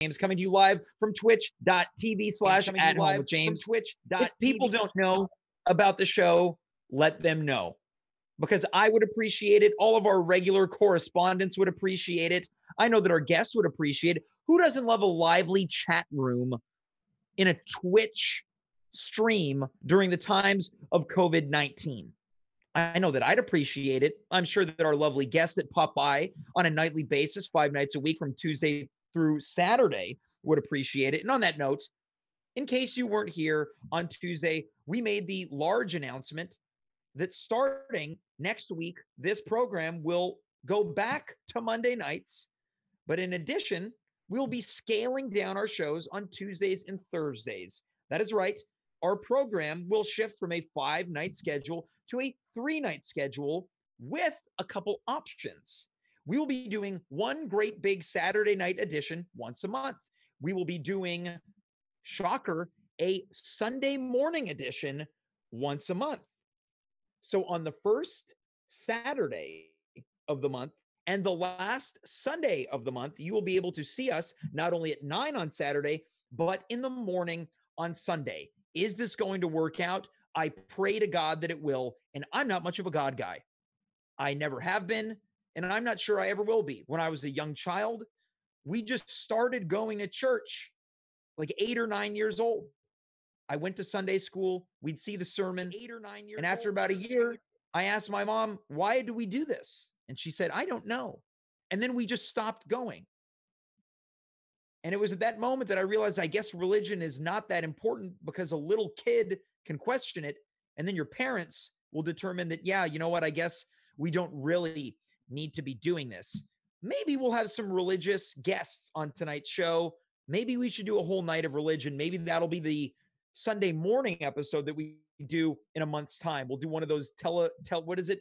James, coming to you live from twitch.tv/@home-with-James. If people don't know about the show, let them know, because I would appreciate it. All of our regular correspondents would appreciate it. I know that our guests would appreciate it. Who doesn't love a lively chat room in a Twitch stream during the times of COVID-19? I know that I'd appreciate it. I'm sure that our lovely guests that pop by on a nightly basis, 5 nights a week from Tuesday through Saturday, would appreciate it. And on that note, in case you weren't here on Tuesday, we made the large announcement that starting next week, this program will go back to Monday nights. But in addition, we'll be scaling down our shows on Tuesdays and Thursdays. That is right. Our program will shift from a 5-night schedule to a 3-night schedule with a couple options. We will be doing one great big Saturday night edition once a month. We will be doing, shocker, a Sunday morning edition once a month. So on the first Saturday of the month and the last Sunday of the month, you will be able to see us not only at 9 on Saturday, but in the morning on Sunday. Is this going to work out? I pray to God that it will. And I'm not much of a God guy. I never have been, and I'm not sure I ever will be. When I was a young child, we just started going to church like 8 or 9 years old. I went to Sunday school. We'd see the sermon. 8 or 9 years old. And after about a year, I asked my mom, why do we do this? And she said, I don't know. And then we just stopped going. And it was at that moment that I realized, I guess religion is not that important, because a little kid can question it. And then your parents will determine that, yeah, you know what? I guess we don't really need to be doing this. Maybe we'll have some religious guests on tonight's show. Maybe we should do a whole night of religion. Maybe that'll be the Sunday morning episode that we do in a month's time. We'll do one of those televangelist?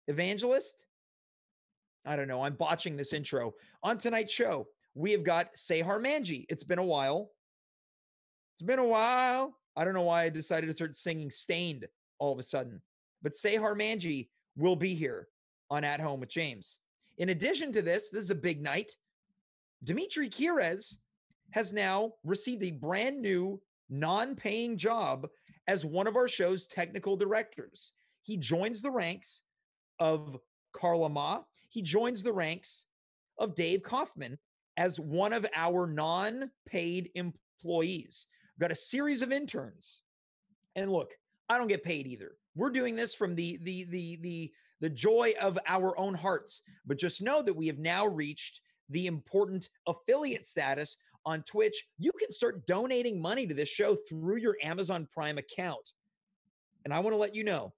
Evangelist? I don't know. I'm botching this intro. On tonight's show, we have got Sehar Manji. It's been a while. I don't know why I decided to start singing Stained all of a sudden. But Sehar Manji will be here on At Home with James. In addition to this is a big night. Dimitri Kirez has now received a brand new non-paying job as one of our show's technical directors. He joins the ranks of Carla Ma. He joins the ranks of Dave Kaufman as one of our non-paid employees. We've got a series of interns. And look, I don't get paid either. We're doing this from the joy of our own hearts. But just know that we have now reached the important affiliate status on Twitch. You can start donating money to this show through your Amazon Prime account. And I want to let you know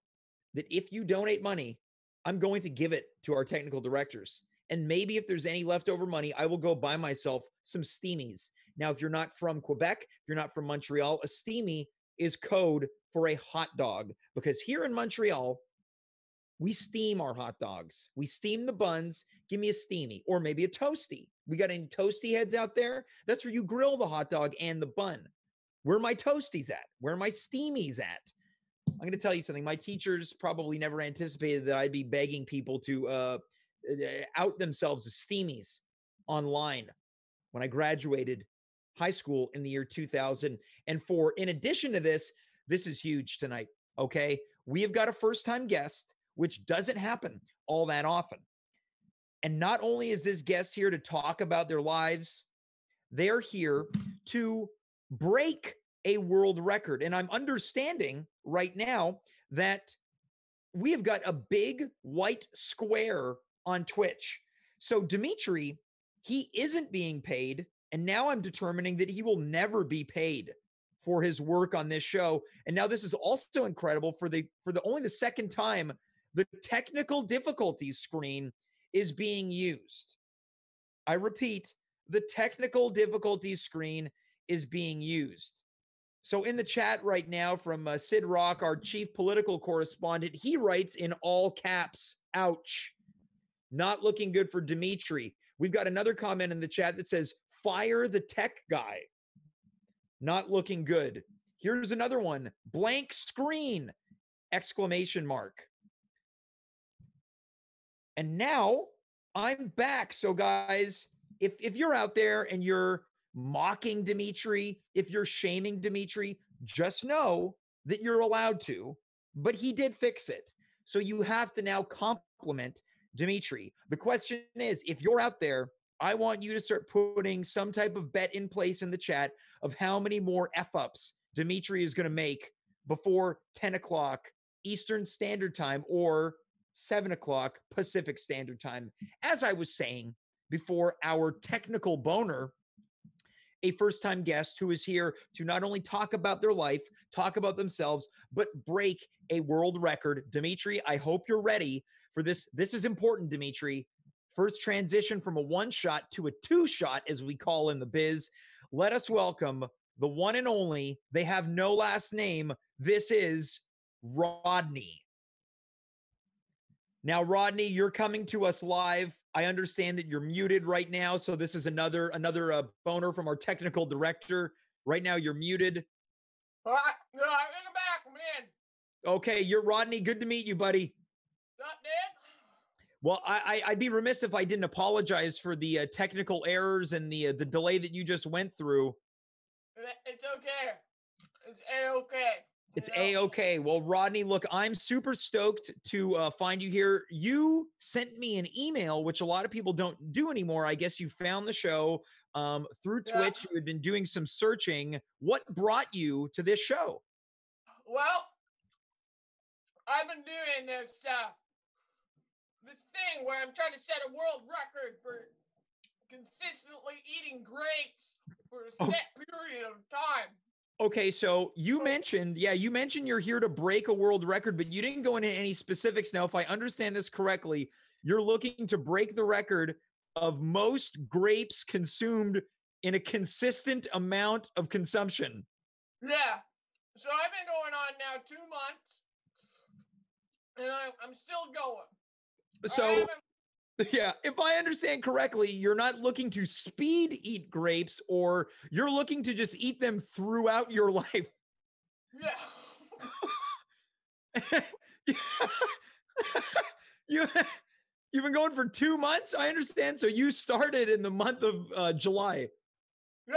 that if you donate money, I'm going to give it to our technical directors. And maybe if there's any leftover money, I will go buy myself some steamies. Now, if you're not from Quebec, if you're not from Montreal, a steamie is code for a hot dog. Because here in Montreal, we steam our hot dogs. We steam the buns. Give me a steamy or maybe a toasty. We got any toasty heads out there? That's where you grill the hot dog and the bun. Where are my toasties at? Where are my steamies at? I'm going to tell you something. My teachers probably never anticipated that I'd be begging people to out themselves as steamies online when I graduated high school in the year 2004. In addition to this, this is huge tonight, okay? We have got a first-time guest, which doesn't happen all that often. And not only is this guest here to talk about their lives, they're here to break a world record. And I'm understanding right now that we have got a big white square on Twitch. So Dimitri, he isn't being paid. And now I'm determining that he will never be paid for his work on this show. And now this is also incredible for only the second time, the technical difficulties screen is being used. I repeat, the technical difficulties screen is being used. So in the chat right now from Sid Rock, our chief political correspondent, he writes in all caps, ouch. Not looking good for Dimitri. We've got another comment in the chat that says, fire the tech guy. Not looking good. Here's another one, blank screen, exclamation mark. And now I'm back. So guys, if you're out there and you're mocking Dimitri, if you're shaming Dimitri, just know that you're allowed to, but he did fix it. So you have to now compliment Dimitri. The question is, if you're out there, I want you to start putting some type of bet in place in the chat of how many more F-ups Dimitri is going to make before 10 o'clock Eastern Standard Time or 7 o'clock Pacific Standard Time. As I was saying before, our technical boner, a first-time guest who is here to not only talk about their life, talk about themselves, but break a world record. Dimitri, I hope you're ready for this. This is important, Dimitri. First transition from a one-shot to a two-shot, as we call in the biz. Let us welcome the one and only, they have no last name. This is Rodnee. Now, Rodnee, you're coming to us live. I understand that you're muted right now, so this is another boner from our technical director. Right now, you're muted. All right, I'm back, man. Okay, you're Rodnee. Good to meet you, buddy. Not dead? Well, I'd be remiss if I didn't apologize for the technical errors and the delay that you just went through. It's okay. It's A-okay. It's A-okay. Well, Rodnee, look, I'm super stoked to find you here. You sent me an email, which a lot of people don't do anymore. I guess you found the show through Twitch. You had been doing some searching. What brought you to this show? Well, I've been doing this thing where I'm trying to set a world record for consistently eating grapes for a set period of time. Okay, so you mentioned you're here to break a world record, but you didn't go into any specifics. Now, if I understand this correctly, you're looking to break the record of most grapes consumed in a consistent amount of consumption. Yeah. So I've been going on now 2 months, and I'm still going. So, yeah, if I understand correctly, you're not looking to speed eat grapes, or you're looking to just eat them throughout your life. Yeah. You've been going for 2 months, I understand. So you started in the month of July. Yeah.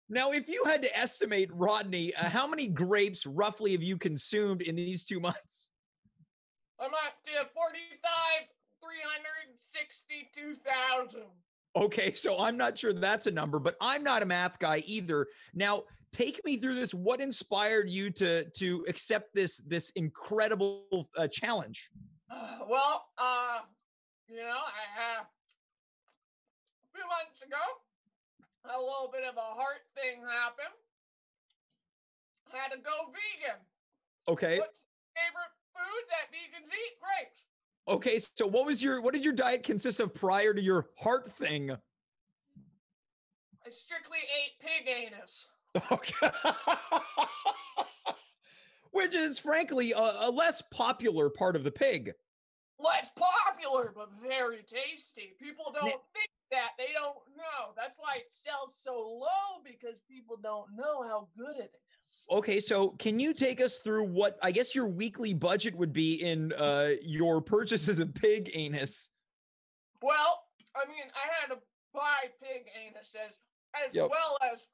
Now, if you had to estimate, Rodney, how many grapes roughly have you consumed in these 2 months? I'm up to 362,000. Okay, so I'm not sure that's a number, but I'm not a math guy either. Now, take me through this. What inspired you to accept this incredible challenge? Well, a few months ago, a little bit of a heart thing happened. I had to go vegan. Okay. What's your favorite food that vegans eat? Grapes. Okay, so what did your diet consist of prior to your heart thing? I strictly ate pig anus. Okay. Which is frankly a less popular part of the pig. Less popular, but very tasty. People don't think that. They don't know. That's why it sells so low, because people don't know how good it is. Okay, so can you take us through what I guess your weekly budget would be in your purchases of pig anus? Well, I mean, I had to buy pig anus as well as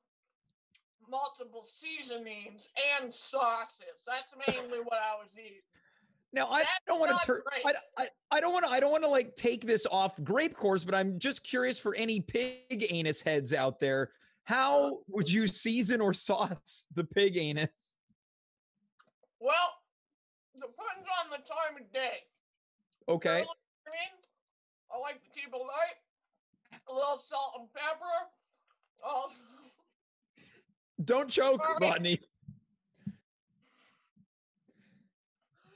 multiple seasonings and sauces. That's mainly what I was eating. Now, I don't want to like take this off grape course, but I'm just curious for any pig anus heads out there. How would you season or sauce the pig anus? Well, depends on the time of day. Okay. I like to keep it light. A little salt and pepper. Don't choke, Rodney.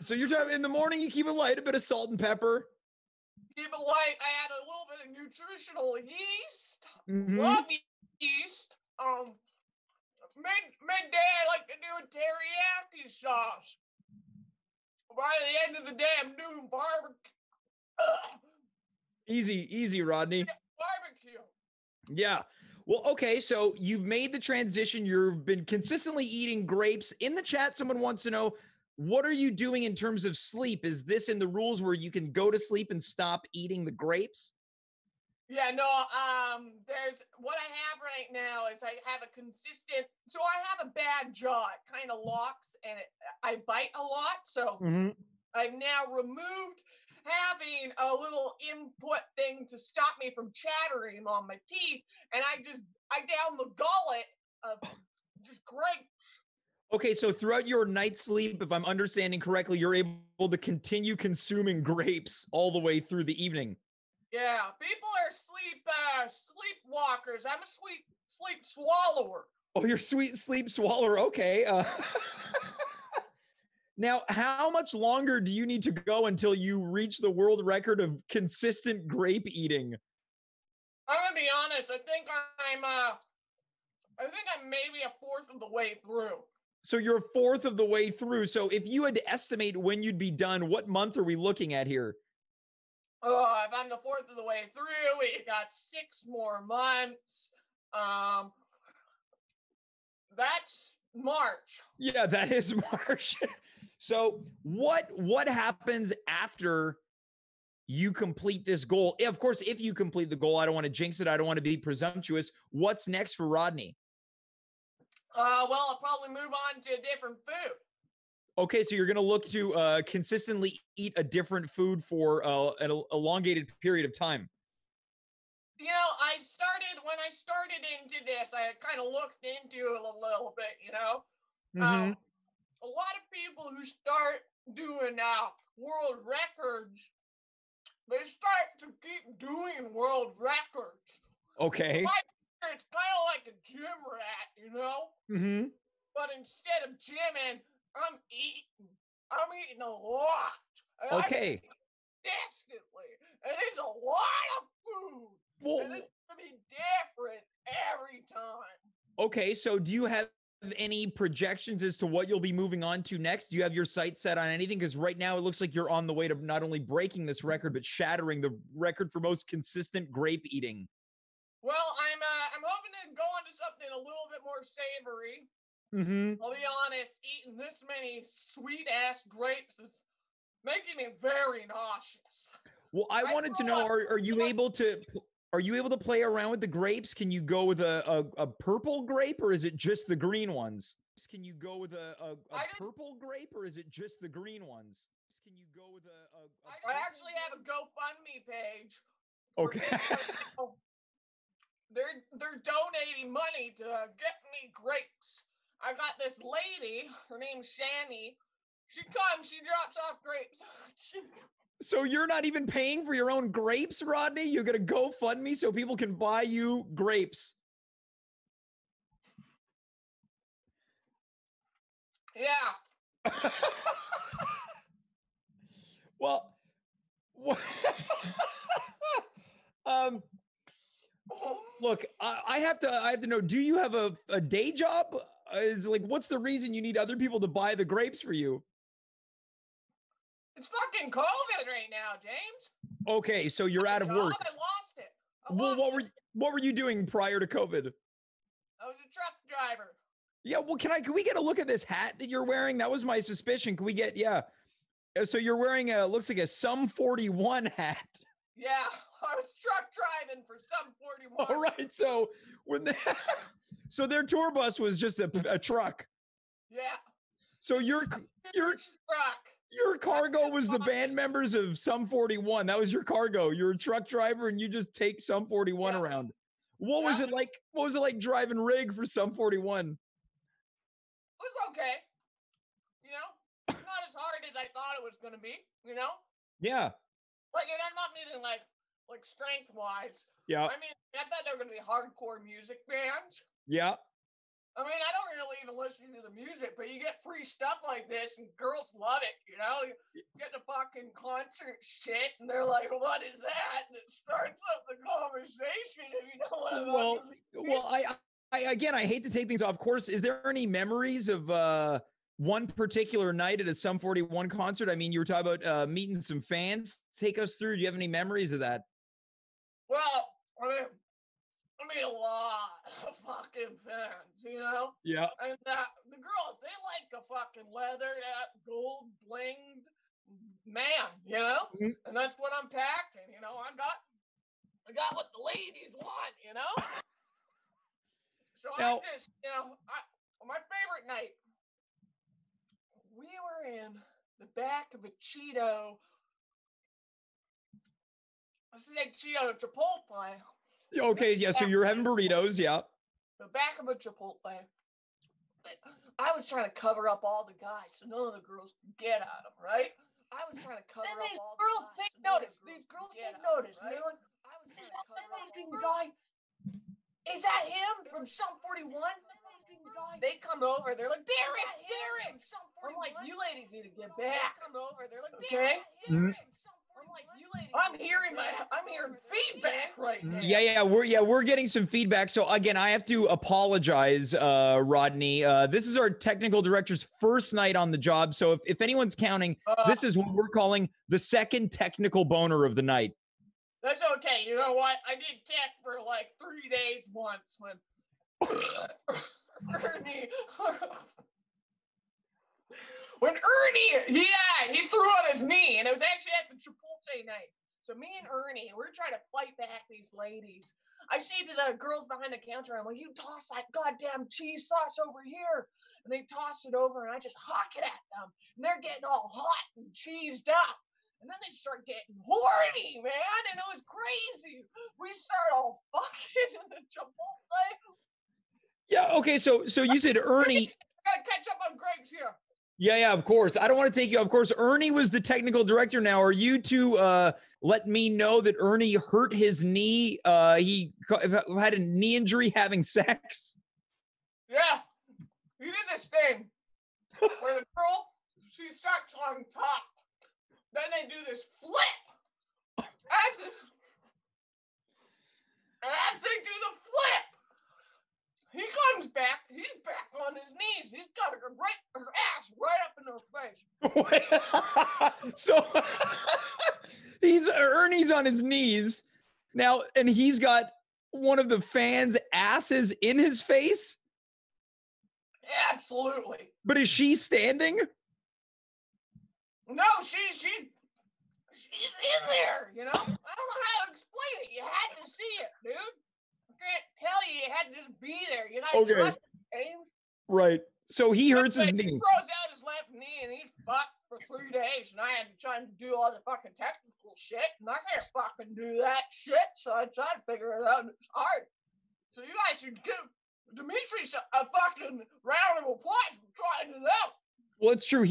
So you're talking in the morning, you keep it light, a bit of salt and pepper. Keep it light. I add a little bit of nutritional yeast. Mm-hmm. Love yeast. Midday, I like to do a teriyaki sauce. By the end of the day, I'm doing barbecue. Easy, Rodney. Barbecue. Yeah. Well, okay, so you've made the transition. You've been consistently eating grapes. In the chat, someone wants to know, what are you doing in terms of sleep? Is this in the rules where you can go to sleep and stop eating the grapes? Yeah, no, there's what I have right now is I have a consistent, so I have a bad jaw. It kind of locks and I bite a lot. So I've now removed having a little input thing to stop me from chattering on my teeth. And I down the gullet of just grapes. Okay, so throughout your night sleep, if I'm understanding correctly, you're able to continue consuming grapes all the way through the evening. Yeah, people are sleepwalkers. I'm a sleep swallower. Oh, you're sweet sleep swallower. Okay. Now, how much longer do you need to go until you reach the world record of consistent grape eating? I'm gonna be honest. I think I'm maybe a fourth of the way through. So you're a fourth of the way through. So if you had to estimate when you'd be done, what month are we looking at here? If I'm the fourth of the way through, we got 6 more months. That's March. Yeah, that is March. So what happens after you complete this goal? Of course, if you complete the goal, I don't want to jinx it. I don't want to be presumptuous. What's next for Rodney? Well, I'll probably move on to a different food. Okay, so you're going to look to consistently eat a different food for an elongated period of time. You know, when I started into this, I kind of looked into it a little bit, you know. A lot of people who start doing world records, they start to keep doing world records. Okay. It's kind of like a gym rat, you know? But instead of gymming, I'm eating a lot. Okay. Consistently. And it's a lot of food. Well, and it's going to be different every time. Okay, so do you have any projections as to what you'll be moving on to next? Do you have your sights set on anything? Because right now it looks like you're on the way to not only breaking this record, but shattering the record for most consistent grape eating. Well, I'm hoping to go on to something a little bit more savory. I'll be honest, eating this many sweet-ass grapes is making me very nauseous. Well, I wanted to know, are you able to play around with the grapes? Can you go with a purple grape, or is it just the green ones? Can you go with a purple grape, or is it just the green ones? Can you go with I actually have a GoFundMe page. Okay. They're donating money to get me grapes. I got this lady, her name's Shani. She drops off grapes. So you're not even paying for your own grapes, Rodney? You're going to GoFundMe so people can buy you grapes. Yeah. Well, look, I have to know, do you have a day job? What's the reason you need other people to buy the grapes for you? It's fucking COVID right now, James. Okay, so you're out of work. I lost it. Well, what were you doing prior to COVID? I was a truck driver. Yeah, well, can we get a look at this hat that you're wearing? That was my suspicion. Can we get, so you're wearing looks like a Sum 41 hat. Yeah, I was truck driving for Sum 41. All right, so so their tour bus was just a truck. Yeah. So your cargo was the band members of Sum 41. That was your cargo. You're a truck driver and you just take Sum 41 around. What was it like? What was it like driving rig for Sum 41? It was okay. You know, not as hard as I thought it was going to be, you know? Yeah. Like, and I'm not meaning like strength-wise. Yeah. I mean, I thought they were going to be hardcore music bands. Yeah. I mean, I don't really even listen to the music, but you get free stuff like this, and girls love it, you know? You get the fucking concert shit, and they're like, what is that? And it starts up the conversation, if you know what I'm saying. Well, I hate to take things off course. Is there any memories of one particular night at a Sum 41 concert? I mean, you were talking about meeting some fans. Take us through. Do you have any memories of that? Well, I mean, a lot of fucking fans, you know? Yeah. And the girls, they like the fucking leather, that gold blinged man, you know? And that's what I'm packing, you know? I I got what the ladies want, you know? So Now, I just, my favorite night, we were in the back of a Cheeto. This is a Cheeto Chipotle. Okay, yeah, so you're having burritos, yeah. The back of a Chipotle. I was trying to cover up all the guys so none of the girls could get at them, right? I was trying to cover up all the girls take notice. These girls take notice. And they're like, is that looking guy? Is that him from Sum 41? They come over. They're like, Derek. I'm like, you ladies need to get back. Come over. They're like, okay. I'm like, you ladies. I'm hearing feedback right now. Yeah, we're getting some feedback. So again, I have to apologize, Rodney. This is our technical director's first night on the job. So if anyone's counting, this is what we're calling the second technical boner of the night. That's okay. You know what? I did tech for like 3 days once when Ernie he threw on his knee, and it was actually at the Chipotle night. So me and Ernie, we're trying to fight back these ladies. I say to the girls behind the counter, I'm like, you toss that goddamn cheese sauce over here. And they toss it over, and I just huck it at them. And they're getting all hot and cheesed up. And then they start getting horny, man, and it was crazy. We start all fucking in the Chipotle. Yeah, okay, so you said Ernie. I gotta catch up on grapes here. Yeah, of course. I don't want to take you. Of course, Ernie was the technical director. Now, are you to let me know that Ernie hurt his knee? He had a knee injury having sex. Yeah, he did this thing where the girl, she sucks on top. Then they do this flip. As they do the flip, he comes back. He's back on his knees. He's got her ass right up in her face. So Ernie's on his knees now, and he's got one of the fans' asses in his face. Absolutely. But is she standing? No, she's in there, you know? I don't know how to explain it. You had to see it, dude. I can't tell you. You had to just be there. You gotta trust the game. Right. So he hurts his knee. He throws out his left knee, and he's fucked for 3 days, and I had to try and do all the fucking technical shit, and I can't fucking do that shit, so I tried to figure it out, and it's hard. So you guys should give Dimitri a fucking round of applause for trying it out. Well, it's true.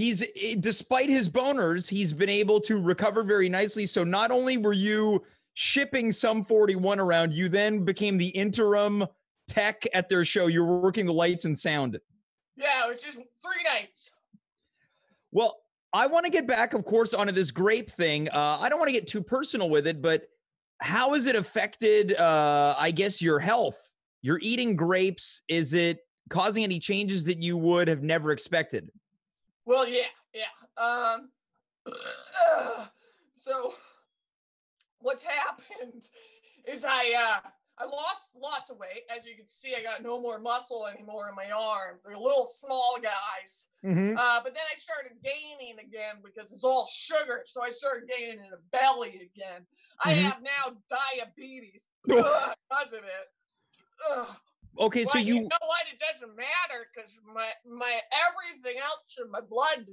Despite his boners, he's been able to recover very nicely. So not only were you shipping Sum 41 around, you then became the interim tech at their show. You were working the lights and sound. Yeah, it was just 3 nights. Well, I want to get back, of course, onto this grape thing. I don't want to get too personal with it, but how has it affected, I guess, your health? You're eating grapes. Is it causing any changes that you would have never expected? Well, yeah. So what's happened is I lost lots of weight. As you can see, I got no more muscle anymore in my arms. They're little small guys. Mm-hmm. But then I started gaining again because it's all sugar. So I started gaining a belly again. Mm-hmm. I have now diabetes because of it. Okay, but so you know what? It doesn't matter because my everything else in my blood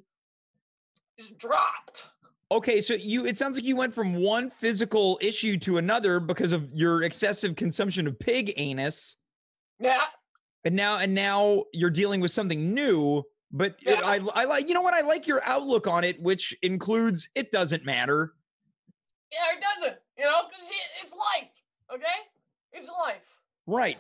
is dropped. Okay, so it sounds like you went from one physical issue to another because of your excessive consumption of pig anus. Yeah. And now you're dealing with something new. But yeah. I like, you know what? I like your outlook on it, which includes it doesn't matter. Yeah, it doesn't. You know, because it's life. Okay, it's life. Right.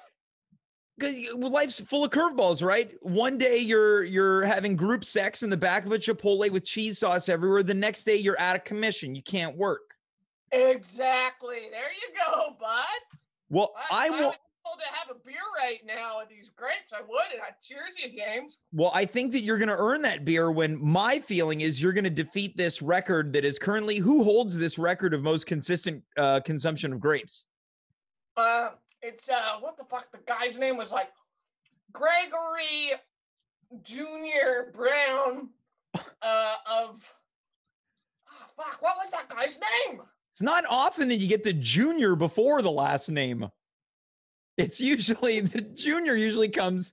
Because life's full of curveballs, right? One day you're having group sex in the back of a Chipotle with cheese sauce everywhere. The next day you're out of commission. You can't work. Exactly. There you go, bud. Well, I was able to have a beer right now with these grapes. I would, and I cheers you, James. Well, I think that you're going to earn that beer when my feeling is you're going to defeat this record that is currently, who holds this record of most consistent consumption of grapes? It's what the fuck? The guy's name was like Gregory Jr. Brown what was that guy's name? It's not often that you get the junior before the last name. It's usually the junior usually comes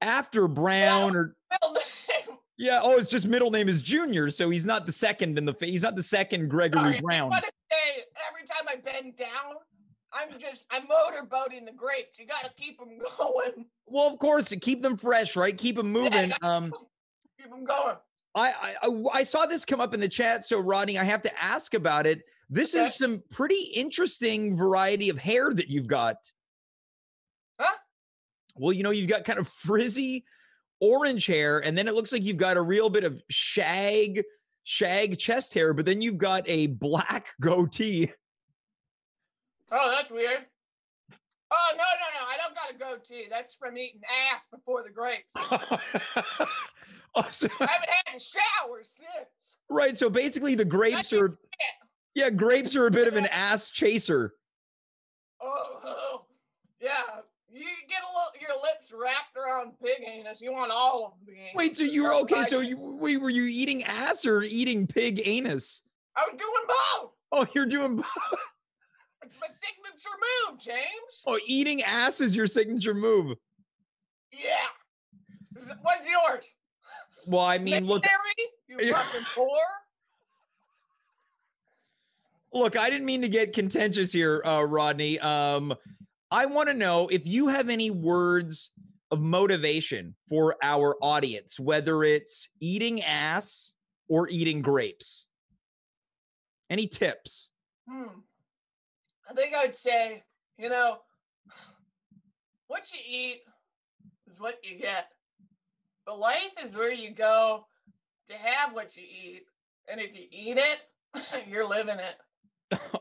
after Brown or middle name. Yeah. Oh, it's just middle name is Junior, so he's not the second he's not the second Gregory Sorry, Brown. I say, every time I bend down, I'm motorboating the grapes. You got to keep them going. Well, of course, to keep them fresh, right? Keep them moving. Keep them going. I saw this come up in the chat, so Rodney, I have to ask about it. This is some pretty interesting variety of hair that you've got. Huh? Well, you've got kind of frizzy orange hair, and then it looks like you've got a real bit of shag chest hair, but then you've got a black goatee. Oh, that's weird. Oh, no. I don't got a goatee. That's from eating ass before the grapes. Oh, so, I haven't had a shower since. Right. So basically the grapes are a bit of an ass chaser. Oh, yeah. You get your lips wrapped around pig anus. You want all of the anus. Wait, so you were okay? So were you eating ass or eating pig anus? I was doing both. Oh, you're doing both. It's my signature move, James. Oh, eating ass is your signature move. Yeah. What's yours? Well, I mean, look. You fucking whore. Look, I didn't mean to get contentious here, Rodney. I want to know if you have any words of motivation for our audience, whether it's eating ass or eating grapes. Any tips? I think I'd say, what you eat is what you get. But life is where you go to have what you eat. And if you eat it, you're living it.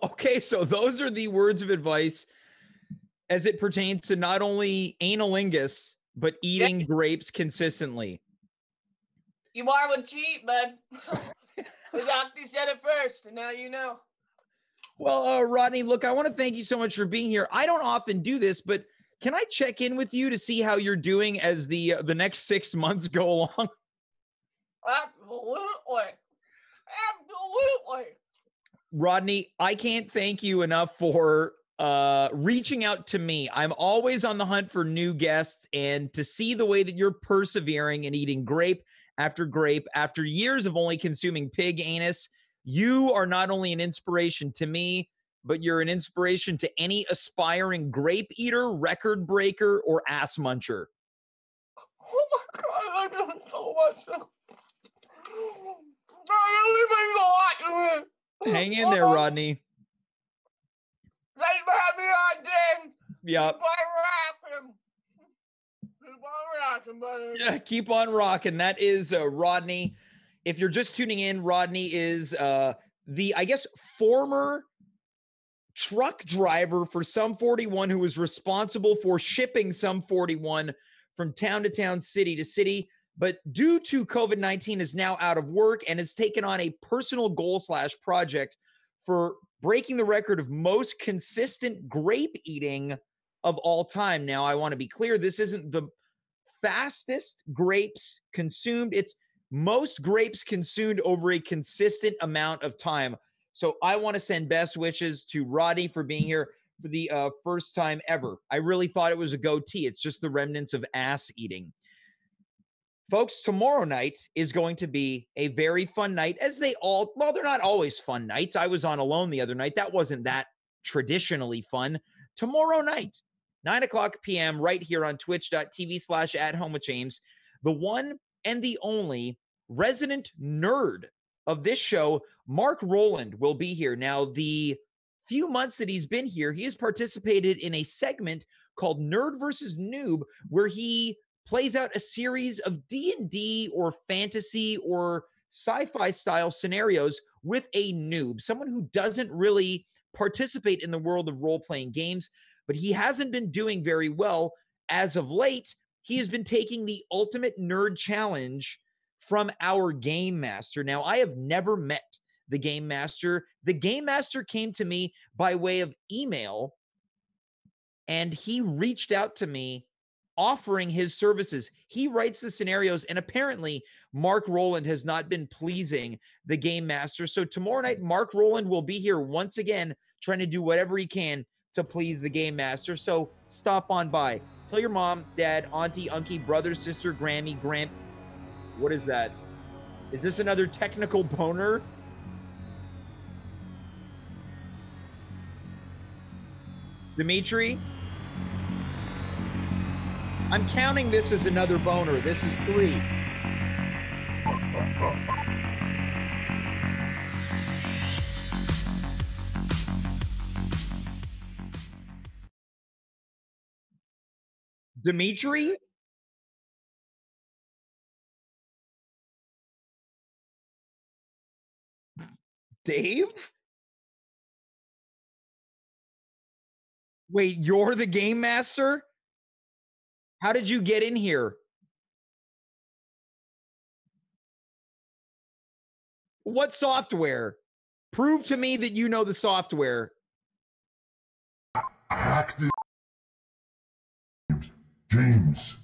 Okay, so those are the words of advice as it pertains to not only analingus, but eating grapes consistently. You are what you eat, bud. The doctor said it first, and now you know. Well, Rodney, look, I want to thank you so much for being here. I don't often do this, but can I check in with you to see how you're doing as the next 6 months go along? Absolutely. Rodney, I can't thank you enough for reaching out to me. I'm always on the hunt for new guests, and to see the way that you're persevering and eating grape after years of only consuming pig anus, you are not only an inspiration to me, but you're an inspiration to any aspiring grape eater, record breaker, or ass muncher. Oh my God, I done so much. I don't even know. Hang in there, Rodney. Thanks for having me on, James. Yep. Keep on rocking, buddy. Yeah, keep on rocking. That is Rodney. If you're just tuning in, Rodney is the, I guess, former truck driver for Sum 41 who was responsible for shipping Sum 41 from town to town, city to city. But due to COVID-19 is now out of work and has taken on a personal goal / project for breaking the record of most consistent grape eating of all time. Now, I want to be clear, this isn't the fastest grapes consumed. It's most grapes consumed over a consistent amount of time. So I want to send best wishes to Rodney for being here for the first time ever. I really thought it was a goatee. It's just the remnants of ass eating. Folks, tomorrow night is going to be a very fun night, as they're not always fun nights. I was on Alone the other night. That wasn't that traditionally fun. Tomorrow night, 9:00 p.m. right here on twitch.tv/@home-with-James, the one and the only resident nerd of this show, Mark Rowland, will be here. Now, the few months that he's been here, he has participated in a segment called Nerd versus Noob, where he plays out a series of D&D or fantasy or sci-fi style scenarios with a noob, someone who doesn't really participate in the world of role-playing games, but he hasn't been doing very well. As of late, he has been taking the Ultimate Nerd Challenge from our Game Master. Now, I have never met the Game Master. The Game Master came to me by way of email, and he reached out to me offering his services. He writes the scenarios, and apparently Mark Rowland has not been pleasing the game master. So tomorrow night, Mark Rowland will be here once again, trying to do whatever he can to please the game master. So stop on by. Tell your mom, dad, auntie, uncle, brother, sister, Grammy, Gramp. What is that? Is this another technical boner? Dimitri? I'm counting this as another boner. This is 3. Dimitri? Dave? Wait, you're the game master? How did you get in here? What software? Prove to me that you know the software. Active James.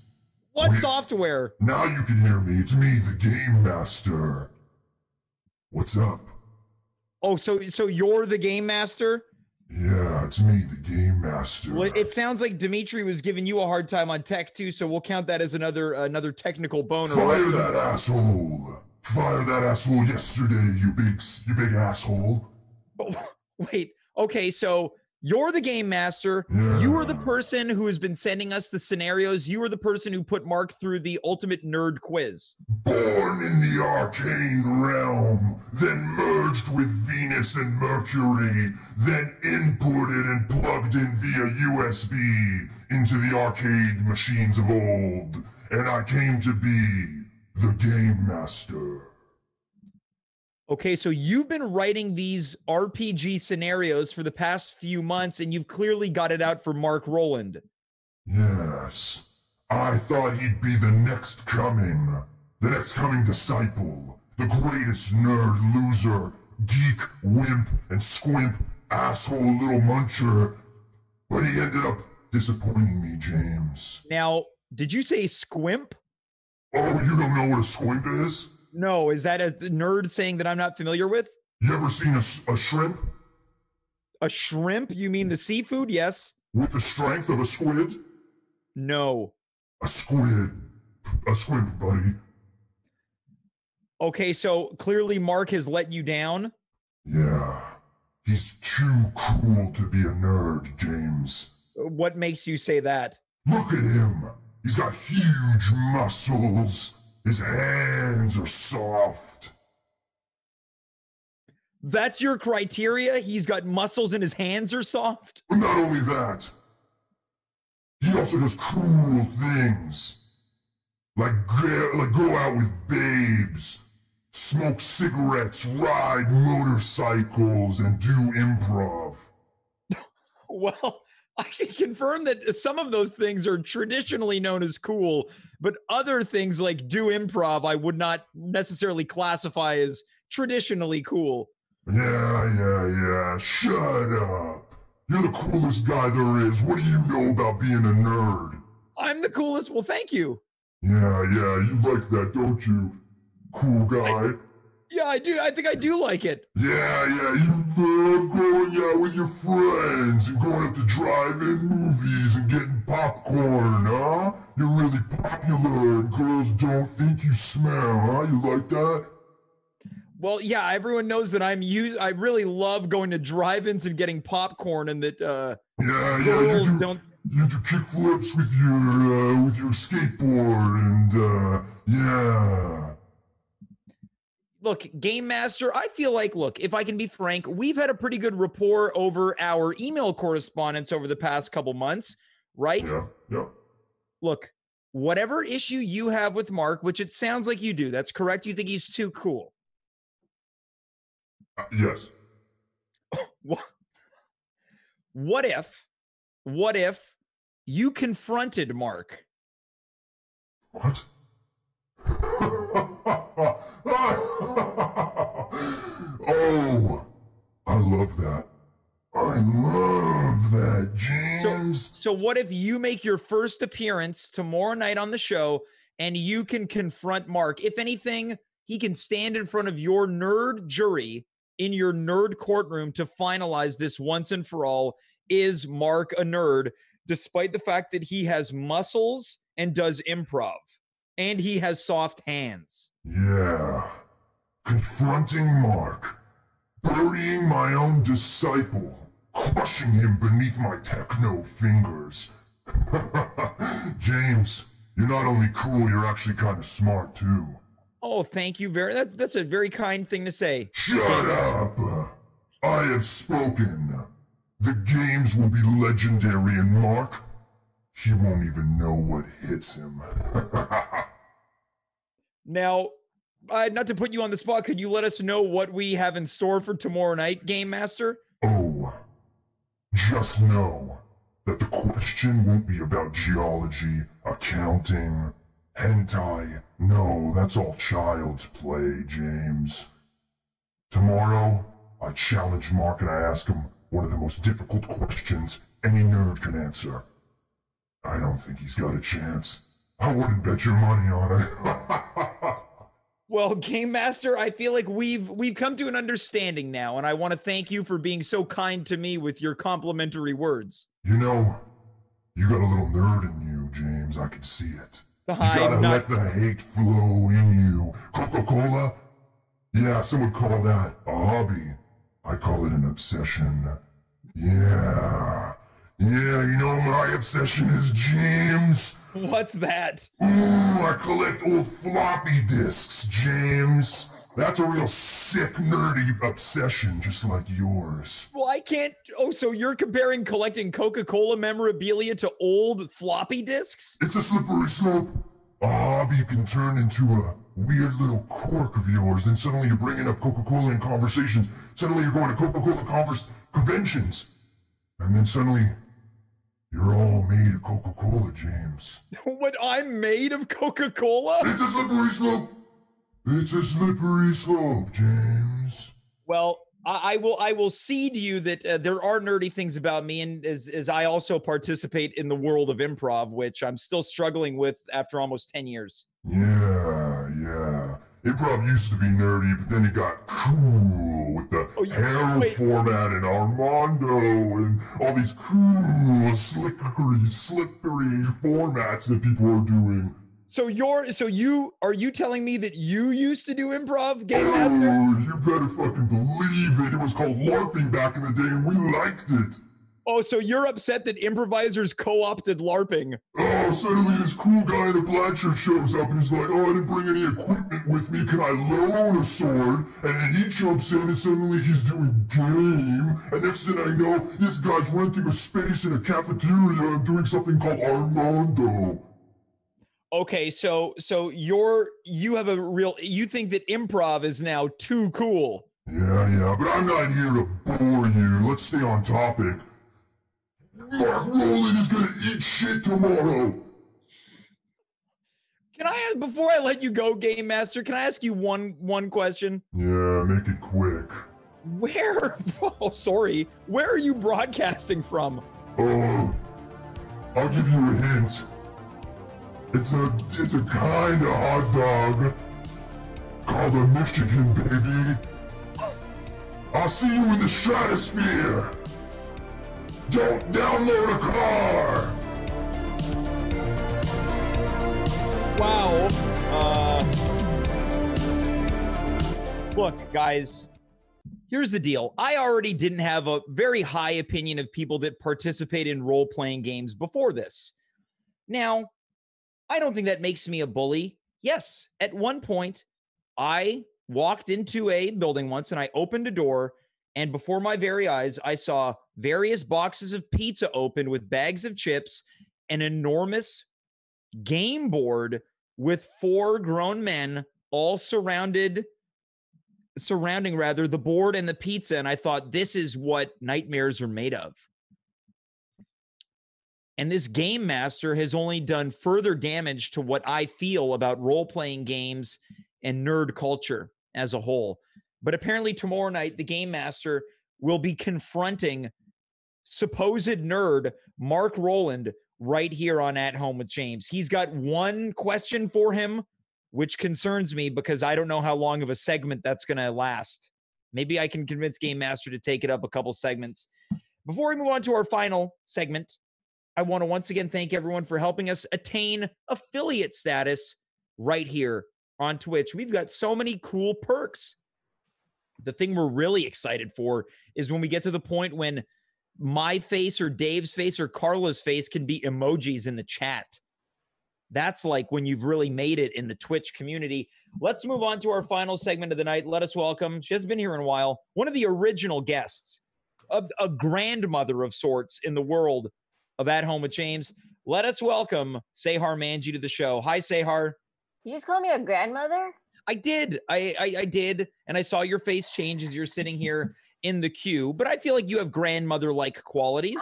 What software? Now you can hear me. It's me, the game master. What's up? Oh, so you're the game master? Yeah, it's me, the game master. Well, it sounds like Dimitri was giving you a hard time on tech too, so we'll count that as another technical boner. Fire that asshole! Fire that asshole yesterday, you big asshole. Wait, okay, so you're the game master. Yeah. You are the person who has been sending us the scenarios. You are the person who put Mark through the ultimate nerd quiz. Born in the arcane realm, then merged with Venus and Mercury, then inputted and plugged in via USB into the arcade machines of old, and I came to be the Game Master. Okay, so you've been writing these RPG scenarios for the past few months, and you've clearly got it out for Mark Rowland. Yes. I thought he'd be the next coming disciple, the greatest nerd, loser, geek, wimp, and squimp, asshole little muncher. But he ended up disappointing me, James. Now, did you say squimp? Oh, you don't know what a squimp is? No, is that a nerd saying that I'm not familiar with? You ever seen a shrimp? A shrimp? You mean the seafood? Yes. With the strength of a squid? No. A squid. A squimp, buddy. Okay, so clearly Mark has let you down? Yeah. He's too cool to be a nerd, James. What makes you say that? Look at him. He's got huge muscles. His hands are soft. That's your criteria? He's got muscles and his hands are soft? But not only that, he also does cool things. Like go out with babes, smoke cigarettes, ride motorcycles, and do improv. Well, I can confirm that some of those things are traditionally known as cool, but other things like do improv, I would not necessarily classify as traditionally cool. Yeah. Shut up. You're the coolest guy there is. What do you know about being a nerd? I'm the coolest. Well, thank you. Yeah, you like that, don't you? Cool guy. Yeah, I do. I think I do like it. Yeah, you love going out with your friends and going up to drive-in movies and getting popcorn, huh? You're really popular and girls don't think you smell, huh? You like that? Well, yeah, everyone knows that I really love going to drive-ins and getting popcorn, and that girls don't. You do kickflips with your skateboard, and yeah. Look, Game Master, I feel like, if I can be frank, we've had a pretty good rapport over our email correspondence over the past couple months, right? Yeah. Look, whatever issue you have with Mark, which it sounds like you do, that's correct. You think he's too cool. Yes. What if you confronted Mark? What? Oh, I love that. I love that, James. So what if you make your first appearance tomorrow night on the show and you can confront Mark? If anything, he can stand in front of your nerd jury in your nerd courtroom to finalize this once and for all. Is Mark a nerd, despite the fact that he has muscles and does improv and he has soft hands? Yeah. Confronting Mark. Burying my own disciple. Crushing him beneath my techno fingers. James, you're not only cool, you're actually kind of smart too. Oh, thank you that's a very kind thing to say. Shut up! I have spoken. The games will be legendary, and Mark, he won't even know what hits him. Now, not to put you on the spot, could you let us know what we have in store for tomorrow night, Game Master? Oh, just know that the question won't be about geology, accounting, hentai. No, that's all child's play, James. Tomorrow, I challenge Mark and I ask him one of the most difficult questions any nerd can answer. I don't think he's got a chance. I wouldn't bet your money on it. Well, Game Master, I feel like we've come to an understanding now, and I want to thank you for being so kind to me with your complimentary words. You know, you got a little nerd in you, James. I can see it. You gotta let the hate flow in you. Coca-Cola? Yeah, some would call that a hobby. I call it an obsession. Yeah. Yeah, you know my obsession is, James? What's that? Ooh, I collect old floppy disks, James. That's a real sick, nerdy obsession, just like yours. Well, I can't... Oh, so you're comparing collecting Coca-Cola memorabilia to old floppy disks? It's a slippery slope. A hobby can turn into a weird little quirk of yours. Then suddenly you're bringing up Coca-Cola in conversations. Suddenly you're going to Coca-Cola conventions. And then suddenly... you're all made of Coca-Cola, James. What, I'm made of Coca-Cola? It's a slippery slope. It's a slippery slope, James. Well, I will cede you that there are nerdy things about me, and as I also participate in the world of improv, which I'm still struggling with after almost 10 years. Yeah. Improv used to be nerdy, but then it got cool with the Herald format and Armando and all these cool, slippery formats that people are doing. So are you telling me that you used to do improv, Game Master? Oh, you better fucking believe it. It was called LARPing back in the day, and we liked it. Oh, so you're upset that improvisers co-opted LARPing? Oh, suddenly this cool guy in a black shirt shows up and he's like, oh, I didn't bring any equipment with me. Can I loan a sword? And then he jumps in and suddenly he's doing game. And next thing I know, this guy's renting a space in a cafeteria and doing something called Armando. Okay, so you have a real... You think that improv is now too cool. Yeah, but I'm not here to bore you. Let's stay on topic. Mark Rowland is gonna eat shit tomorrow. Can I, before I let you go, Game Master, can I ask you one question? Yeah, make it quick. Where? Oh, sorry. Where are you broadcasting from? Oh, I'll give you a hint. It's a kind of hot dog called a Michigan, baby. I'll see you in the stratosphere. Don't download a car. Wow. Look, guys, here's the deal. I already didn't have a very high opinion of people that participate in role-playing games before this. Now, I don't think that makes me a bully. Yes, at one point, I walked into a building once and I opened a door, and before my very eyes, I saw various boxes of pizza open with bags of chips, an enormous game board with 4 grown men all surrounding the board and the pizza. And I thought, this is what nightmares are made of. And this Game Master has only done further damage to what I feel about role-playing games and nerd culture as a whole. But apparently tomorrow night, the Game Master will be confronting supposed nerd, Mark Rowland, right here on At Home with James. He's got one question for him, which concerns me because I don't know how long of a segment that's going to last. Maybe I can convince Game Master to take it up a couple segments. Before we move on to our final segment, I want to once again thank everyone for helping us attain affiliate status right here on Twitch. We've got so many cool perks. The thing we're really excited for is when we get to the point when my face or Dave's face or Carla's face can be emojis in the chat. That's like when you've really made it in the Twitch community. Let's move on to our final segment of the night. Let us welcome, she hasn't been here in a while, one of the original guests, a grandmother of sorts in the world of At Home with James. Let us welcome Sehar Manji to the show. Hi, Sehar. You just call me a grandmother? I did. I did. And I saw your face change as you're sitting here in the queue. But I feel like you have grandmother-like qualities.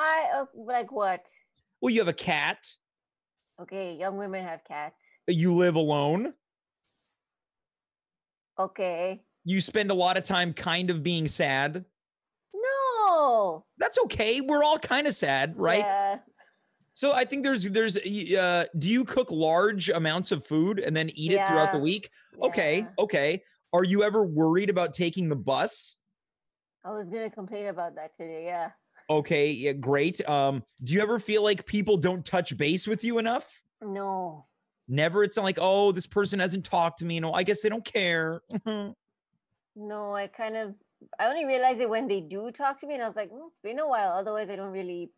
Like what? Well, you have a cat. Okay, young women have cats. You live alone. Okay. You spend a lot of time kind of being sad. No. That's okay. We're all kind of sad, right? Yeah. So I think do you cook large amounts of food and then eat it throughout the week? Yeah. Okay. Are you ever worried about taking the bus? I was going to complain about that today, yeah. Okay, yeah, great. Do you ever feel like people don't touch base with you enough? No. Never? It's not like, oh, this person hasn't talked to me. I guess they don't care. No, I only realized it when they do talk to me, and I was like, it's been a while. Otherwise, I don't really,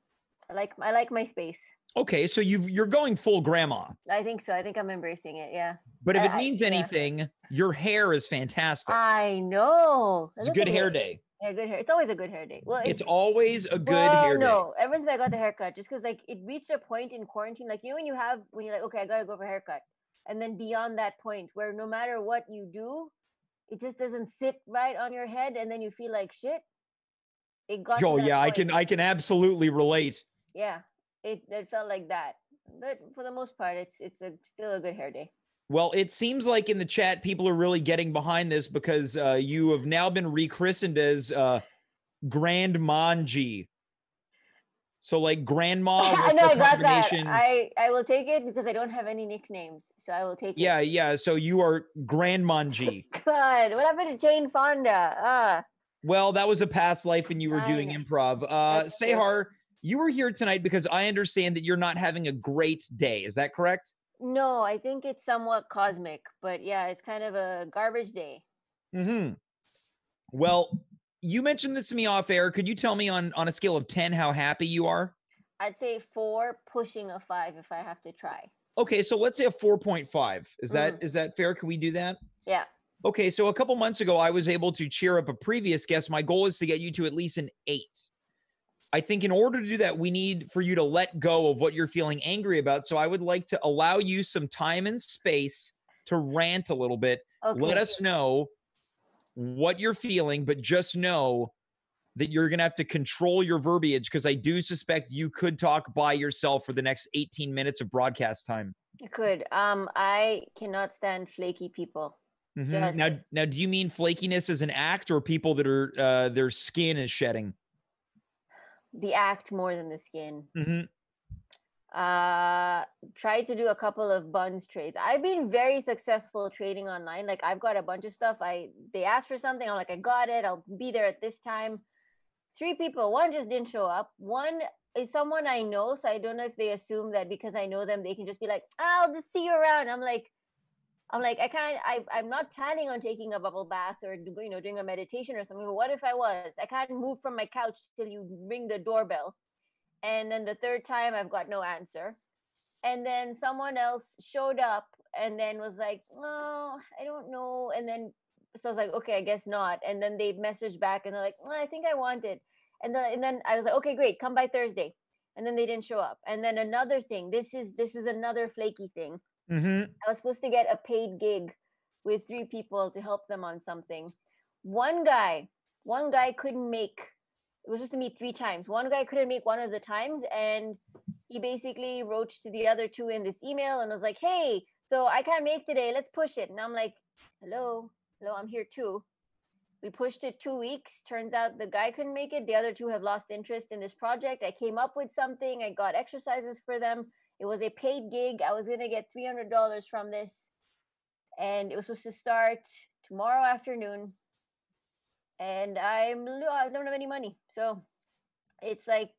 I like my space. Okay, so you're going full grandma. I think so. I think I'm embracing it, yeah. But if it means anything, your hair is fantastic. I know. It's a good hair day. Yeah, good hair. It's always a good hair day. Well, it's always a good hair day. No, ever since I got the haircut, just because like it reached a point in quarantine, like when you're like, okay, I gotta go for a haircut, and then beyond that point, where no matter what you do, it just doesn't sit right on your head, and then you feel like shit. It got. Oh yeah, point. I can absolutely relate. Yeah, it felt like that, but for the most part, it's still a good hair day. Well, it seems like in the chat, people are really getting behind this because you have now been rechristened as Grand Manji. So like grandma. I know, I got that. I will take it because I don't have any nicknames. So I will take it. Yeah. So you are Grand Manji. God, what happened to Jane Fonda? Well, that was a past life when you were doing improv. Sehar, you were here tonight because I understand that you're not having a great day. Is that correct? No, I think it's somewhat cosmic, but yeah, it's kind of a garbage day. Mm-hmm. Well, you mentioned this to me off air. Could you tell me on a scale of 10 how happy you are? I'd say 4, pushing a 5 if I have to try. Okay, so let's say a 4.5. Is that fair? Can we do that? Yeah. Okay, so a couple months ago, I was able to cheer up a previous guest. My goal is to get you to at least an 8. I think in order to do that, we need for you to let go of what you're feeling angry about. So I would like to allow you some time and space to rant a little bit. Okay. Let us know what you're feeling, but just know that you're going to have to control your verbiage because I do suspect you could talk by yourself for the next 18 minutes of broadcast time. You could. I cannot stand flaky people. Mm-hmm. Now, do you mean flakiness as an act or people that are their skin is shedding? The act more than the skin. Mm-hmm. Tried to do a couple of buns trades. I've been very successful trading online. Like I've got a bunch of stuff. They asked for something. I'm like, I got it. I'll be there at this time. 3 people. 1 just didn't show up. 1 is someone I know. So I don't know if they assume that because I know them, they can just be like, I'll just see you around. I'm like, I'm not planning on taking a bubble bath or, doing a meditation or something. But what if I was? I can't move from my couch till you ring the doorbell. And then the 3rd time, I've got no answer. And then someone else showed up and then was like, oh, I don't know. And then, so I was like, okay, I guess not. And then they messaged back and they're like, I think I want it. And then I was like, okay, great. Come by Thursday. And then they didn't show up. And then another thing, this is another flaky thing. Mm-hmm. I was supposed to get a paid gig with 3 people to help them on something. One guy couldn't make, it was supposed to meet 3 times. One guy couldn't make one of the times. And he basically wrote to the other 2 in this email and was like, hey, so I can't make today. Let's push it. And I'm like, hello, I'm here too. We pushed it 2 weeks. Turns out the guy couldn't make it. The other two have lost interest in this project. I came up with something. I got exercises for them. It was a paid gig. I was going to get $300 from this. And it was supposed to start tomorrow afternoon. And I don't have any money. So it's like,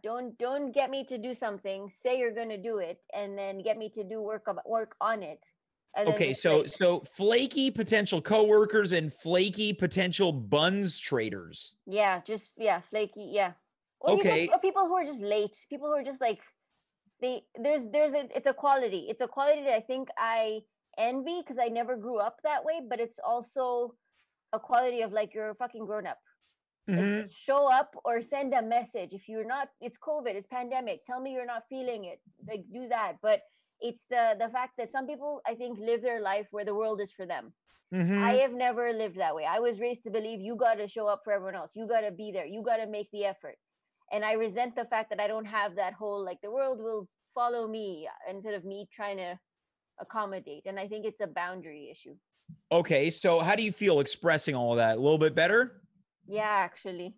don't get me to do something. Say you're going to do it. And then get me to do work on it. Okay, so flaky potential coworkers and flaky potential buns traders. Yeah, flaky, yeah. Or okay. People who are just late. People who are just like it's a quality. It's a quality that I think I envy because I never grew up that way, but it's also a quality of like you're a fucking grown up. Mm-hmm. Like, show up or send a message. If you're not, it's COVID, it's pandemic. Tell me you're not feeling it. Like do that. But it's the fact that some people, I think, live their life where the world is for them. Mm-hmm. I have never lived that way. I was raised to believe you got to show up for everyone else. You got to be there. You got to make the effort. And I resent the fact that I don't have that whole, like, the world will follow me instead of me trying to accommodate. And I think it's a boundary issue. Okay. So how do you feel expressing all of that? A little bit better? Yeah, actually.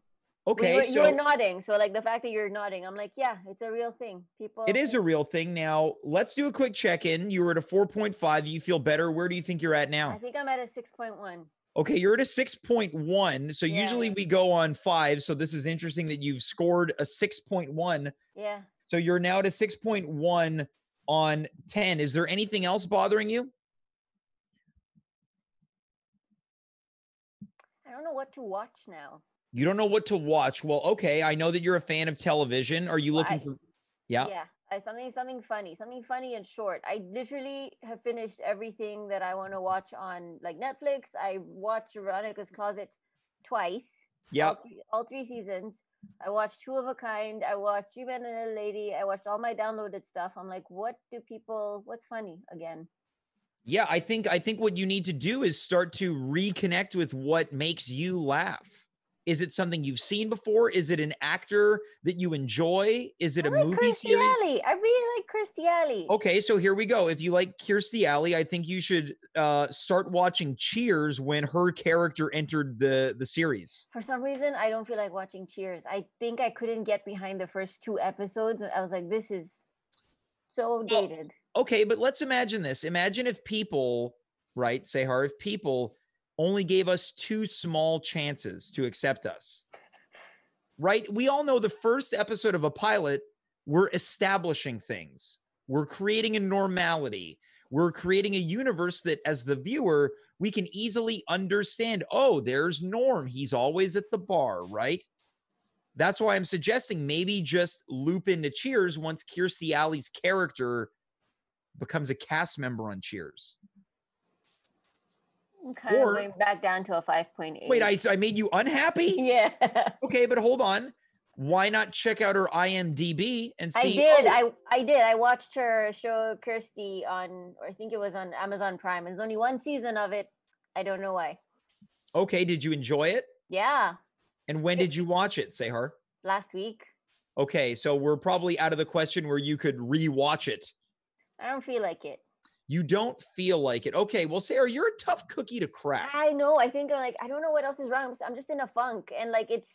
Okay. You were nodding. So like the fact that you're nodding, I'm like, yeah, it's a real thing. It is a real thing. Now let's do a quick check-in. You were at a 4.5. You feel better. Where do you think you're at now? I think I'm at a 6.1. Okay. You're at a 6.1. So usually we go on 5. So this is interesting that you've scored a 6.1. Yeah. So you're now at a 6.1 on 10. Is there anything else bothering you? I don't know what to watch now. You don't know what to watch. Well, okay. I know that you're a fan of television. Are you looking for? Yeah. Yeah. Something funny and short. I literally have finished everything that I want to watch on like Netflix. I watched Veronica's Closet twice. Yeah. All three seasons. I watched Two of a Kind. I watched Three Men and a Lady. I watched all my downloaded stuff. I'm like, what's funny again? Yeah, I think what you need to do is start to reconnect with what makes you laugh. Is it something you've seen before? Is it an actor that you enjoy? Is it a movie series? I really like Kirstie Alley. Okay, so here we go. If you like Kirstie Alley, I think you should start watching Cheers when her character entered the series. For some reason, I don't feel like watching Cheers. I think I couldn't get behind the first 2 episodes. I was like, this is so dated. Okay, but let's imagine this. Imagine if people, right, Sehar, if people only gave us 2 small chances to accept us, right? We all know the first episode of a pilot, we're establishing things. We're creating a normality. We're creating a universe that as the viewer, we can easily understand, oh, there's Norm. He's always at the bar, right? That's why I'm suggesting maybe just loop into Cheers once Kirstie Alley's character becomes a cast member on Cheers. I'm kind of going back down to a 5.8. Wait, I made you unhappy? Yeah. Okay, but hold on. Why not check out her IMDb and see? I did. I watched her show Kirstie on, or I think it was on Amazon Prime. There's only 1 season of it. I don't know why. Okay, did you enjoy it? Yeah. And when did you watch it, Sehar? Last week. Okay, so we're probably out of the question where you could rewatch it. I don't feel like it. You don't feel like it. Okay, well, Sehar, you're a tough cookie to crack. I know. I think I'm like, I don't know what else is wrong. I'm just in a funk. And like, it's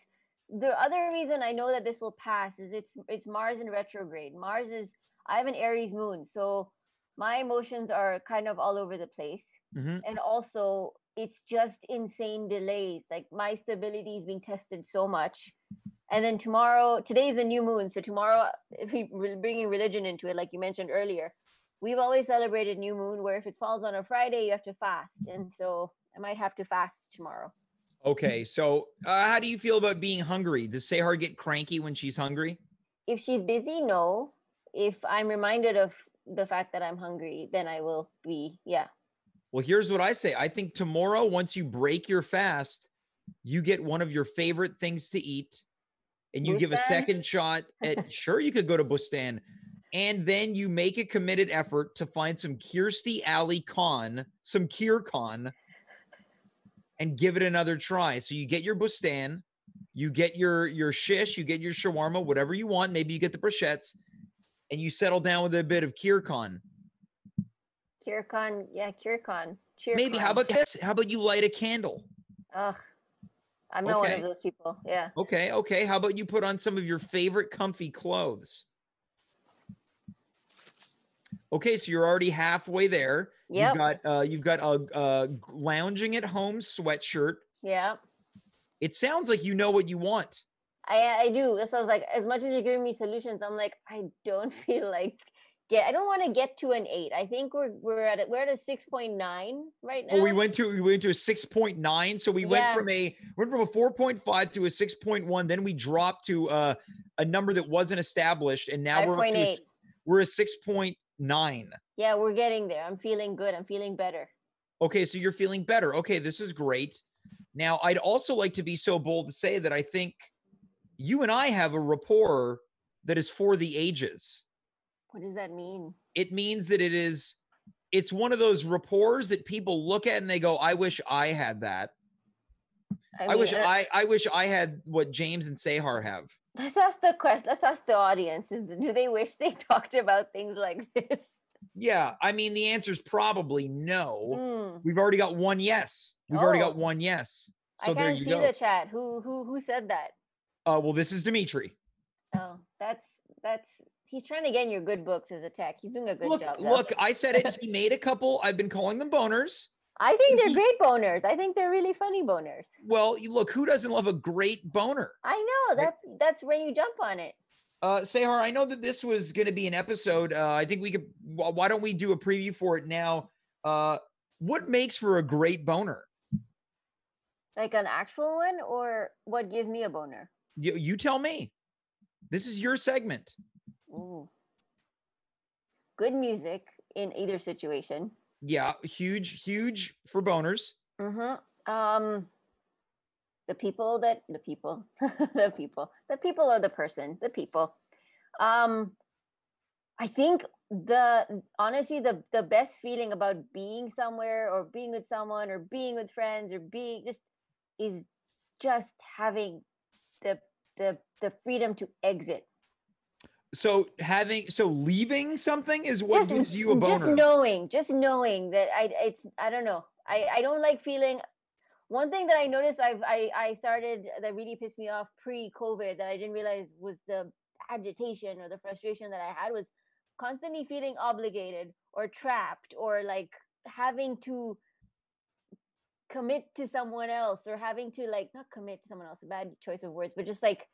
the other reason I know that this will pass is it's Mars in retrograde. I have an Aries moon. So my emotions are kind of all over the place. Mm-hmm. And also it's just insane delays. Like my stability is being tested so much. And then today is a new moon. So tomorrow, if we're bringing religion into it, like you mentioned earlier, we've always celebrated new moon where if it falls on a Friday, you have to fast. And so I might have to fast tomorrow. Okay. So how do you feel about being hungry? Does Sehar get cranky when she's hungry? If she's busy, no. If I'm reminded of the fact that I'm hungry, then I will be, yeah. Well, here's what I say. I think tomorrow, once you break your fast, you get one of your favorite things to eat and you give a second shot at, sure, you could go to Bustan. And then you make a committed effort to find some Kirstie Alley some Kier Con, and give it another try. So you get your Bustan, you get your shish, you get your shawarma, whatever you want. Maybe you get the brochettes, and you settle down with a bit of Kier Con. Kier Con, yeah, Kier Con. Maybe, how about this? How about you light a candle? Ugh, I'm not one of those people. Yeah. Okay. Okay. How about you put on some of your favorite comfy clothes? Okay, so you're already halfway there. Yep. You've got a lounging at home sweatshirt. Yeah. It sounds like you know what you want. I do. So I was like, as much as you're giving me solutions, I'm like, I don't feel like I don't want to get to an 8. I think we're at a 6.9 right now. Well, we went to a 6.9. So we went from a 4.5 to a 6.1. Then we dropped to a number that wasn't established, and now we're a 6.9. Yeah, we're getting there. I'm feeling good. I'm feeling better. Okay, so you're feeling better. Okay, this is great. Now, I'd also like to be so bold to say that I think you and I have a rapport that is for the ages. What does that mean? It means that it's one of those rapports that people look at and they go, I wish I had that. I wish I had what James and Sehar have. Let's ask the question. Let's ask the audience. Do they wish they talked about things like this? Yeah. I mean, the answer is probably no. We've already got one yes. We've already got one yes. So I there can't you see go. the chat. Who said that? Well, this is Dimitri. Oh, that's he's trying to get in your good books as a tech. He's doing a good job. Look, I said it. He made a couple. I've been calling them boners. I think they're great boners. I think they're really funny boners. Well, look, who doesn't love a great boner? I know. That's when you jump on it. Sehar, I know that this was going to be an episode. I think we could. Why don't we do a preview for it now? What makes for a great boner? Like an actual one, or what gives me a boner? You tell me. This is your segment. Ooh. Good music in either situation. Yeah, huge for boners. Mm-hmm. The people or the person. I think honestly the best feeling about being somewhere or being with someone or being with friends or being is having the freedom to exit. So leaving something is what gives you a boner. Just knowing that I don't know. I don't like feeling. One thing that I noticed I started that really pissed me off pre-COVID that I didn't realize was the agitation or the frustration that I had was constantly feeling obligated or trapped or like having to commit to someone else or having to not commit to someone else, a bad choice of words, but just like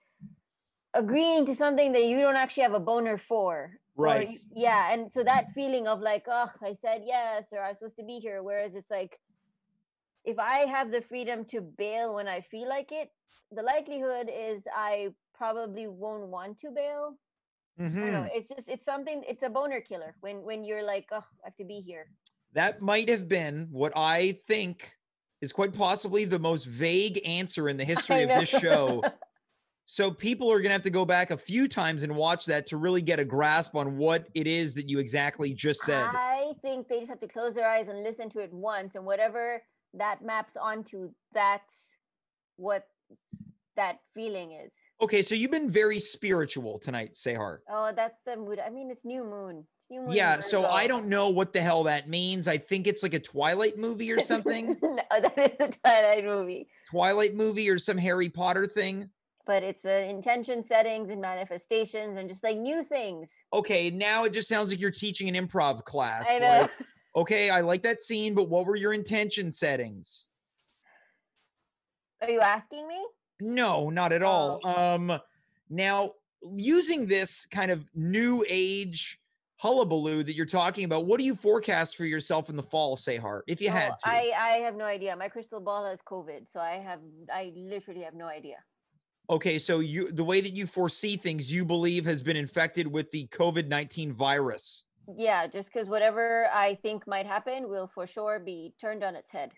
agreeing to something that you don't actually have a boner for. Right. And so that feeling of like, oh, I said yes, or I'm supposed to be here. Whereas it's like, if I have the freedom to bail when I feel like it, the likelihood is I probably won't want to bail. Mm-hmm. I don't know. It's a boner killer when you're like, oh, I have to be here. That might have been what I think is quite possibly the most vague answer in the history of this show. So people are going to have to go back a few times and watch that to really get a grasp on what it is that you exactly just said. I think they just have to close their eyes and listen to it once, and whatever that maps onto, that's what that feeling is. Okay, so you've been very spiritual tonight, Sehar. Oh, that's the mood. I mean, it's new moon. Yeah, so I don't know what the hell that means. I think it's like a Twilight movie or something. No, that is a Twilight movie. Twilight movie or some Harry Potter thing. But it's intention settings and manifestations and just like new things. Okay, now it just sounds like you're teaching an improv class. I know. Like, okay, I like that scene, but what were your intention settings? Are you asking me? No, not at all. Now, using this kind of new age hullabaloo that you're talking about, what do you forecast for yourself in the fall, Sehar, if you had to? I have no idea. My crystal ball has COVID, so I literally have no idea. Okay, so the way that you foresee things, you believe has been infected with the COVID-19 virus. Yeah, just because whatever I think might happen will for sure be turned on its head.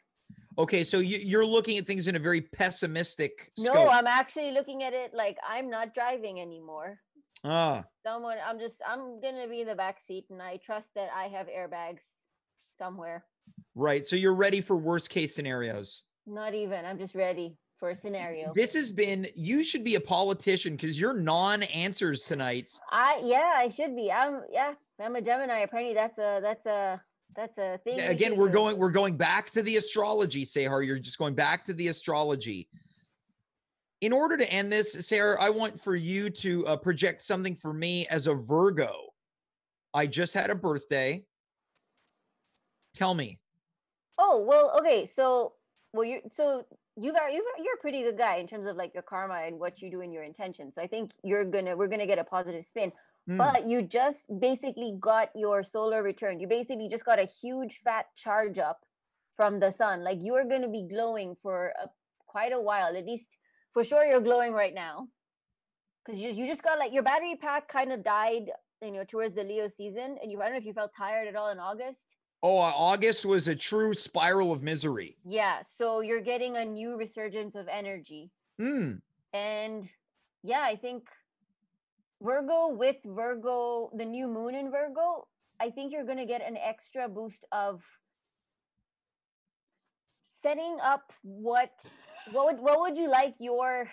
Okay, so you're looking at things in a very pessimistic scope. No, I'm actually looking at it like I'm not driving anymore. I'm gonna be in the back seat, and I trust that I have airbags somewhere. Right, so you're ready for worst case scenarios. Not even. I'm just ready for a scenario. You should be a politician because you're non-answers tonight. I should be. I'm a Gemini. Apparently that's a thing. Again, we're going back to the astrology, Sehar. You're just going back to the astrology. In order to end this, Sarah, I want for you to project something for me as a Virgo. I just had a birthday. Tell me. Oh, well, okay. So, well, you're a pretty good guy in terms of like your karma and what you do and your intentions. So I think we're gonna get a positive spin. But you just basically got your solar return. You basically just got a huge fat charge up from the sun. Like you are gonna be glowing for quite a while. At least for sure, you're glowing right now because you just got like your battery pack kind of died, towards the Leo season, and I don't know if you felt tired at all in August. Oh, August was a true spiral of misery. Yeah, so you're getting a new resurgence of energy. And yeah, I think Virgo, the new moon in Virgo, I think you're going to get an extra boost of setting up what would you like your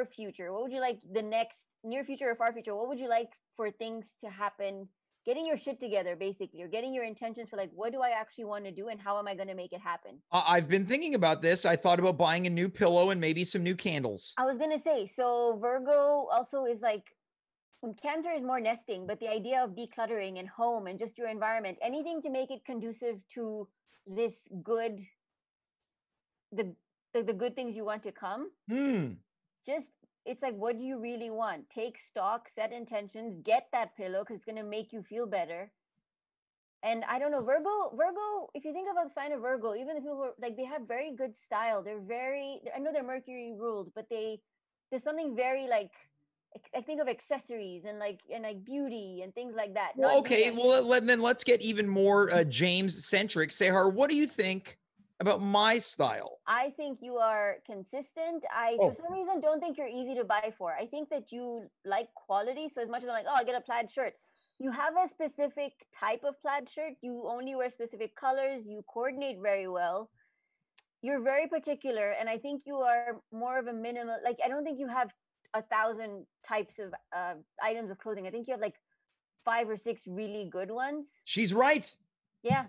future? What would you like the next near future or far future? What would you like for things to happen? Getting your shit together, basically, or getting your intentions for like, what do I actually want to do and how am I going to make it happen? I've been thinking about this. I thought about buying a new pillow and maybe some new candles. I was going to say, so Virgo also is like, Cancer is more nesting, but the idea of decluttering and home and just your environment, anything to make it conducive to this good, the good things you want to come. Just, it's like, what do you really want? Take stock, set intentions, get that pillow because it's going to make you feel better. And I don't know, Virgo, if you think about the sign of Virgo, even the people who are, like, they have very good style. I know they're Mercury ruled, but there's something very like, I think of accessories and like beauty and things like that. Well, okay, well, let's get even more James centric. Sehar, what do you think about my style? I think you are consistent. For some reason don't think you're easy to buy for. I think that you like quality. So as much as I'm like, I get a plaid shirt, you have a specific type of plaid shirt. You only wear specific colors. You coordinate very well. You're very particular, and I think you are more of a minimal. Like, I don't think you have 1,000 types of items of clothing. I think you have like 5 or 6 really good ones. She's right. Yeah.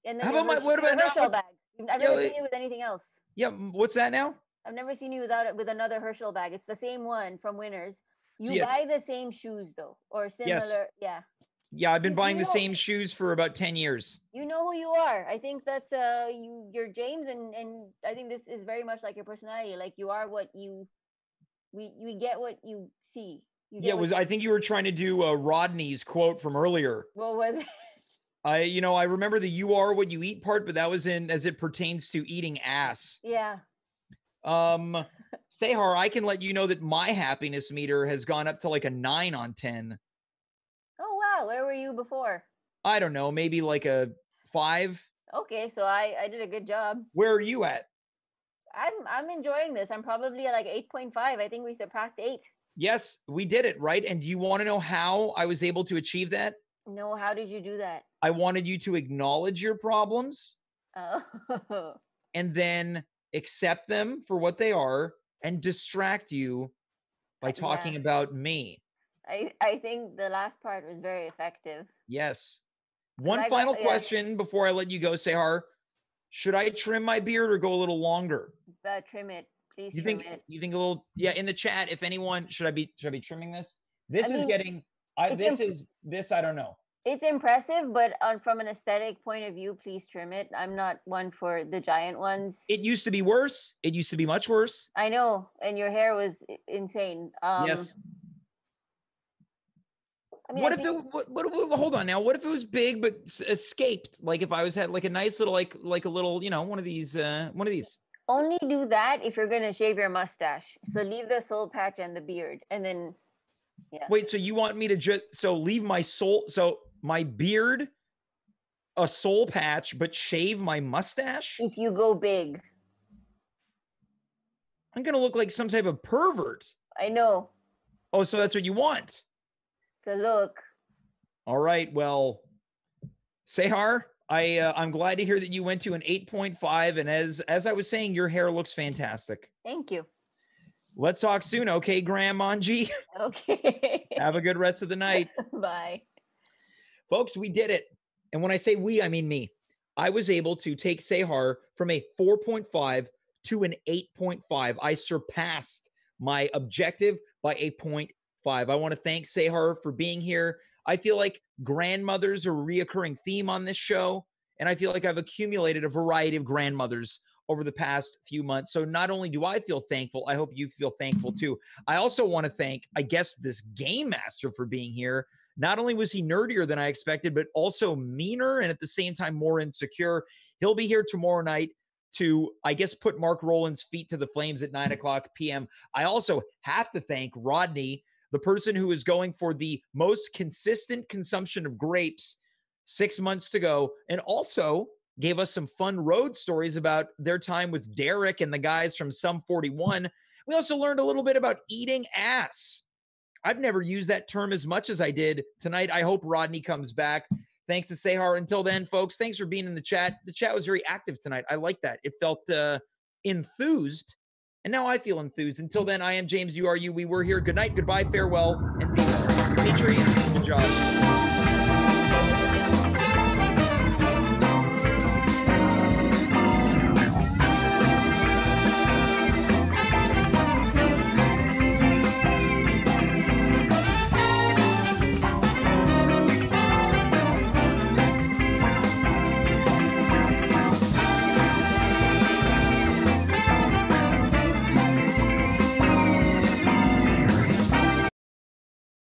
And then how about what about Herschel bag? I've never seen you with anything else. Yeah, what's that now? I've never seen you with another Herschel bag. It's the same one from Winners. You buy the same shoes though, or similar. Yes. Yeah, I've been buying the same shoes for about 10 years. You know who you are. I think that's you're James, and I think this is very much like your personality. Like, you are what you we get what you see. I think you were trying to do Rodnee's quote from earlier. What was it? I remember the "you are what you eat" part, but that was in as it pertains to eating ass. Yeah. Sehar, I can let you know that my happiness meter has gone up to like a 9 on 10. Oh wow, where were you before? I don't know, maybe like a 5. Okay, so I did a good job. Where are you at? I'm enjoying this. I'm probably at like 8.5. I think we surpassed 8. Yes, we did it, right? And do you want to know how I was able to achieve that? No, how did you do that? I wanted you to acknowledge your problems. Oh. And then accept them for what they are and distract you by talking about me. I think the last part was very effective. Yes. One final question before I let you go, Sehar. Should I trim my beard or go a little longer? Trim it, please. You think a little? Yeah, in the chat, if anyone, should I be trimming this? This I don't know. It's impressive, but from an aesthetic point of view, please trim it. I'm not one for the giant ones. It used to be worse. It used to be much worse. I know, and your hair was insane. Yes. I mean, hold on now. What if it was big but escaped? Like if I had like a nice little like a little, one of these. Only do that if you're gonna shave your mustache. So leave the soul patch and the beard, and then Wait, so you want me to leave my beard, a soul patch, but shave my mustache? If you go big, I'm gonna look like some type of pervert. I know. Oh, so that's what you want? To look. All right. Well, Sehar, I'm glad to hear that you went to an 8.5, and as I was saying, your hair looks fantastic. Thank you. Let's talk soon, okay, Graham Manji? Okay. Have a good rest of the night. Bye. Folks, we did it. And when I say we, I mean me. I was able to take Sehar from a 4.5 to an 8.5. I surpassed my objective by a 0.5. I want to thank Sehar for being here. I feel like grandmothers are a reoccurring theme on this show, and I feel like I've accumulated a variety of grandmothers over the past few months. So not only do I feel thankful, I hope you feel thankful too. I also want to thank, I guess, this game master for being here. Not only was he nerdier than I expected, but also meaner and at the same time more insecure. He'll be here tomorrow night to, I guess, put Mark Rowland's feet to the flames at 9:00 p.m. I also have to thank Rodney, the person who is going for the most consistent consumption of grapes 6 months to go, and also gave us some fun road stories about their time with Derek and the guys from Sum 41. We also learned a little bit about eating ass. I've never used that term as much as I did tonight. I hope Rodney comes back. Thanks to Sehar. Until then, folks, thanks for being in the chat. The chat was very active tonight. I like that. It felt enthused, and now I feel enthused. Until then, I am James. You are you. We were here. Good night, goodbye, farewell, and peace. Dimitri, good job.